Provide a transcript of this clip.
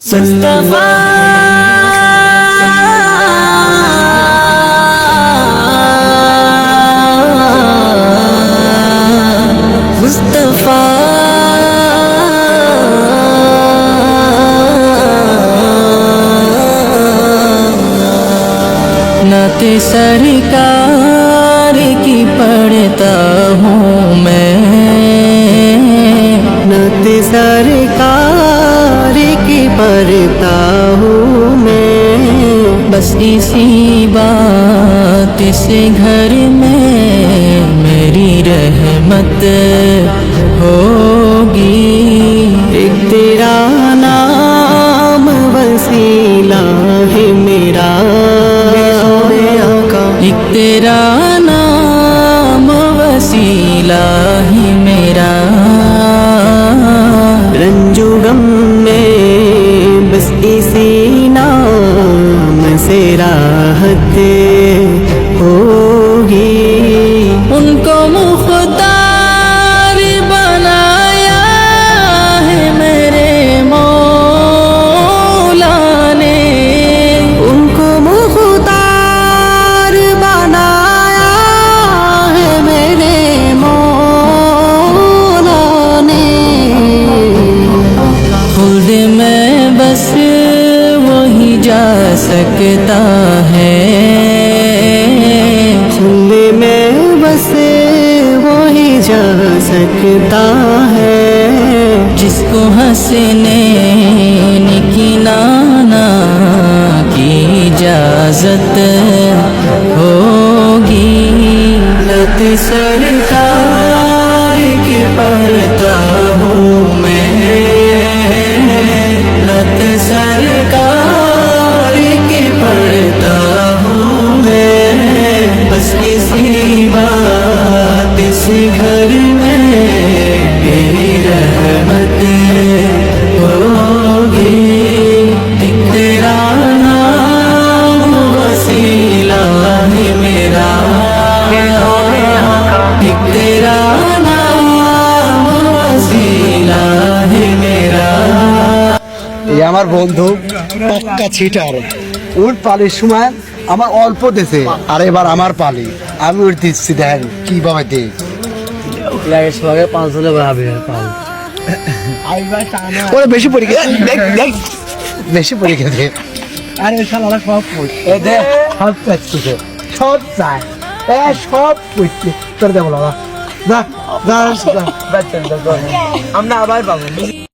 মুস্তাফা মুস্তাফা नाते सरकार की पढ़ता हूँ मैं, नाते सरकार की पढ़ता हूँ मैं। बस इसी बात से घर में मेरी रहमत होगी। एक तेरा नाम वसीला है मेरा, एक तेरा नाम वसीला ही मेरा। रंजू गम में बस इसी नाम से राहत होगी। उनको मुख्तार बनाया है मेरे मौला ने, उनको मुख्तार बनाया है मेरे मौला ने। खुद में बस वही जा सकता है, खुद में बस वही जा सकता है। जिसको हंसने की नाना की इजाजत होगी। लत सरकार की पढ़ता हूँ मैं, लत सरकार की पढ़ता हूँ मैं। बस इसी बात से घर में मेरी रहमत होगी। एक तेरा नाम वसीला है मेरा, एक तेरा नाम वसीला है मेरा। এই আমার বন্ধু পাক্কা ছিটার, ওর পালির সময় আমার অল্প দেশে, আর এবার আমার পালি, আমি ওর দিচ্ছি। দেখেন কিভাবে দেখ ওরা বেশি পরীক্ষা দেখ দেখ বেশি পরীক্ষা দে। আরে শালা সব এ দে সব চাচ্ছে, সব চায় এ সব করছে তোর দেবো বাবা। যা যা আমরা আবার পাবো।